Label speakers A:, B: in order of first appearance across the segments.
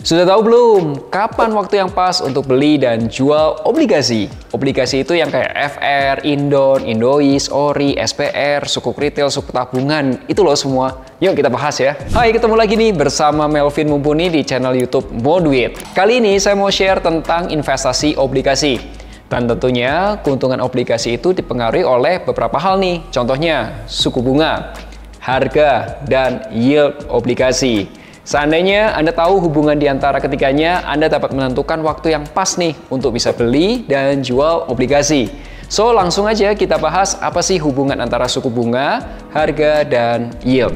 A: Sudah tahu belum? Kapan waktu yang pas untuk beli dan jual obligasi? Obligasi itu yang kayak FR, Indon, Indois, Ori, SPR, sukuk retail, sukuk tabungan. Itu loh semua. Yuk kita bahas ya. Hai, ketemu lagi nih bersama Melvin Mumpuni di channel YouTube Moduit. Kali ini saya mau share tentang investasi obligasi. Dan tentunya keuntungan obligasi itu dipengaruhi oleh beberapa hal nih. Contohnya suku bunga, harga, dan yield obligasi. Seandainya Anda tahu hubungan di antara ketiganya, Anda dapat menentukan waktu yang pas nih untuk bisa beli dan jual obligasi. So, langsung aja kita bahas apa sih hubungan antara suku bunga, harga, dan yield.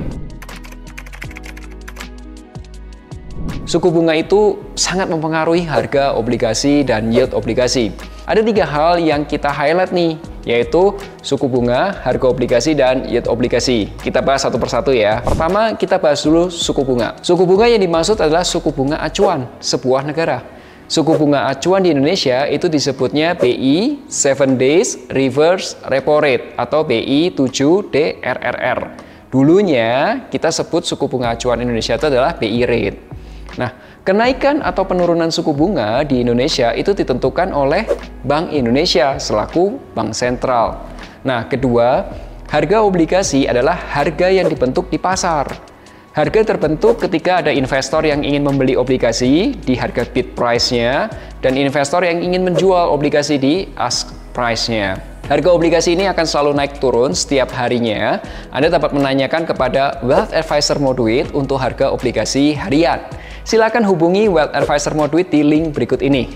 A: Suku bunga itu sangat mempengaruhi harga obligasi dan yield obligasi. Ada 3 hal yang kita highlight nih, yaitu suku bunga, harga obligasi, dan yield obligasi. Kita bahas satu persatu ya. Pertama, kita bahas dulu suku bunga. Suku bunga yang dimaksud adalah suku bunga acuan sebuah negara. Suku bunga acuan di Indonesia itu disebutnya BI 7 Days Reverse Repo Rate atau BI 7DRRR. Dulunya kita sebut suku bunga acuan Indonesia itu adalah BI Rate. Nah, kenaikan atau penurunan suku bunga di Indonesia itu ditentukan oleh Bank Indonesia selaku bank sentral. Nah, kedua, harga obligasi adalah harga yang dibentuk di pasar. Harga terbentuk ketika ada investor yang ingin membeli obligasi di harga bid price-nya dan investor yang ingin menjual obligasi di ask price-nya. Harga obligasi ini akan selalu naik turun setiap harinya. Anda dapat menanyakan kepada Wealth Advisor Moduit untuk harga obligasi harian. Silakan hubungi Wealth Advisor Moduit di link berikut ini.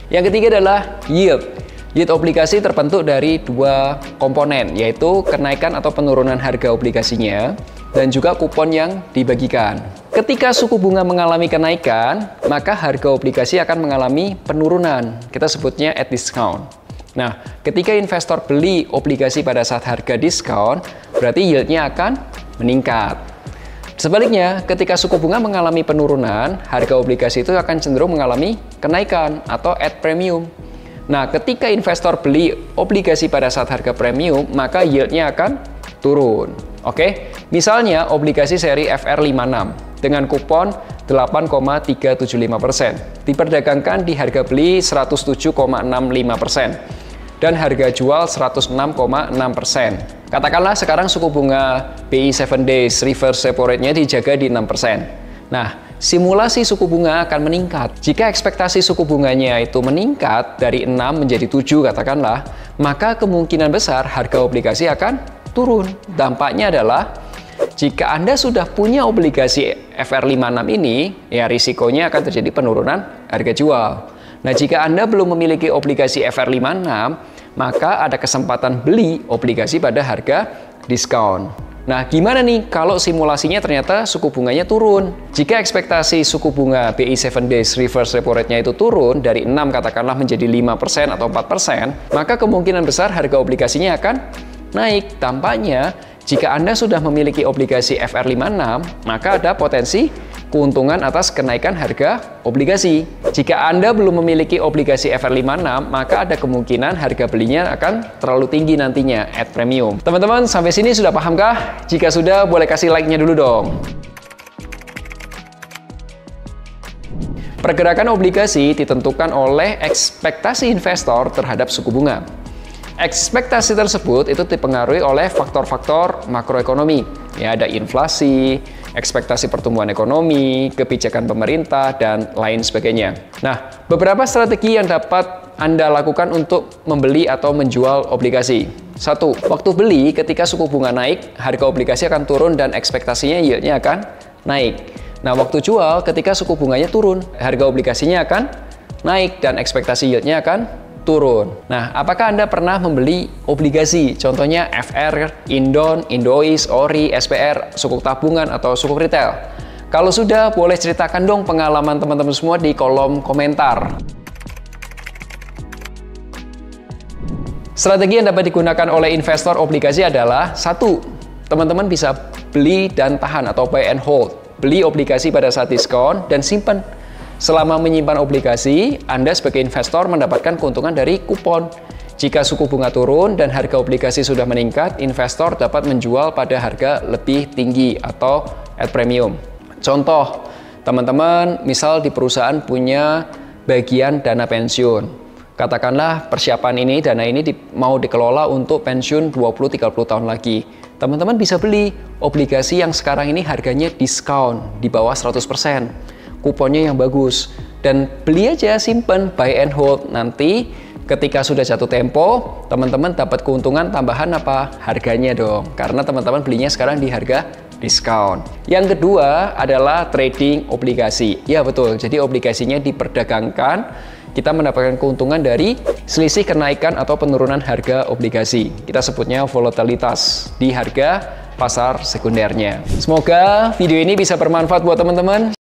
A: Yang ketiga adalah yield. Yield obligasi terbentuk dari 2 komponen, yaitu kenaikan atau penurunan harga obligasinya dan juga kupon yang dibagikan. Ketika suku bunga mengalami kenaikan, maka harga obligasi akan mengalami penurunan. Kita sebutnya at discount. Nah, ketika investor beli obligasi pada saat harga diskon, berarti yieldnya akan meningkat. Sebaliknya, ketika suku bunga mengalami penurunan, harga obligasi itu akan cenderung mengalami kenaikan atau at premium. Nah, ketika investor beli obligasi pada saat harga premium, maka yieldnya akan turun. Oke, misalnya obligasi seri FR56 dengan kupon 8,375%, diperdagangkan di harga beli 107,65%. dan harga jual 106,6%. Katakanlah sekarang suku bunga BI 7 Days Reverse Repo Rate-nya dijaga di 6%. Nah, simulasi suku bunga akan meningkat. Jika ekspektasi suku bunganya itu meningkat dari 6 menjadi 7 katakanlah, maka kemungkinan besar harga obligasi akan turun. Dampaknya adalah jika Anda sudah punya obligasi FR56 ini, ya risikonya akan terjadi penurunan harga jual. Nah, jika Anda belum memiliki obligasi FR56, maka ada kesempatan beli obligasi pada harga diskon. Nah, gimana nih kalau simulasinya ternyata suku bunganya turun? Jika ekspektasi suku bunga BI 7 Days Reverse Repo Rate-nya itu turun dari 6 katakanlah menjadi 5% atau 4%, maka kemungkinan besar harga obligasinya akan naik. Tampaknya, jika Anda sudah memiliki obligasi FR56, maka ada potensi keuntungan atas kenaikan harga obligasi. Jika Anda belum memiliki obligasi FR56, maka ada kemungkinan harga belinya akan terlalu tinggi nantinya, at premium. Teman-teman, sampai sini sudah pahamkah? Jika sudah, boleh kasih like-nya dulu dong. Pergerakan obligasi ditentukan oleh ekspektasi investor terhadap suku bunga. Ekspektasi tersebut itu dipengaruhi oleh faktor-faktor makroekonomi. Ya, ada inflasi, ekspektasi pertumbuhan ekonomi, kebijakan pemerintah, dan lain sebagainya. Nah, beberapa strategi yang dapat Anda lakukan untuk membeli atau menjual obligasi. 1. Waktu beli, ketika suku bunga naik, harga obligasi akan turun dan ekspektasinya yieldnya akan naik. Nah, waktu jual, ketika suku bunganya turun, harga obligasinya akan naik dan ekspektasi yieldnya akan turun. Nah, apakah Anda pernah membeli obligasi? Contohnya FR, Indon, Indois, Ori, SPR, sukuk tabungan, atau sukuk retail. Kalau sudah, boleh ceritakan dong pengalaman teman-teman semua di kolom komentar. Strategi yang dapat digunakan oleh investor obligasi adalah 1. Teman-teman bisa beli dan tahan atau buy and hold. Beli obligasi pada saat diskon dan simpan. Selama menyimpan obligasi, Anda sebagai investor mendapatkan keuntungan dari kupon. Jika suku bunga turun dan harga obligasi sudah meningkat, investor dapat menjual pada harga lebih tinggi atau at premium. Contoh, Teman-teman, misal di perusahaan punya bagian dana pensiun. Katakanlah persiapan ini, dana ini mau dikelola untuk pensiun 20-30 tahun lagi. Teman-teman bisa beli obligasi yang sekarang ini harganya diskon di bawah 100%. Kuponnya yang bagus. Dan beli aja, simpen, buy and hold. Nanti ketika sudah jatuh tempo, teman-teman dapat keuntungan tambahan apa? Harganya dong. Karena teman-teman belinya sekarang di harga diskon. Yang kedua adalah trading obligasi. Ya betul, jadi obligasinya diperdagangkan, kita mendapatkan keuntungan dari selisih kenaikan atau penurunan harga obligasi. Kita sebutnya volatilitas di harga pasar sekundernya. Semoga video ini bisa bermanfaat buat teman-teman.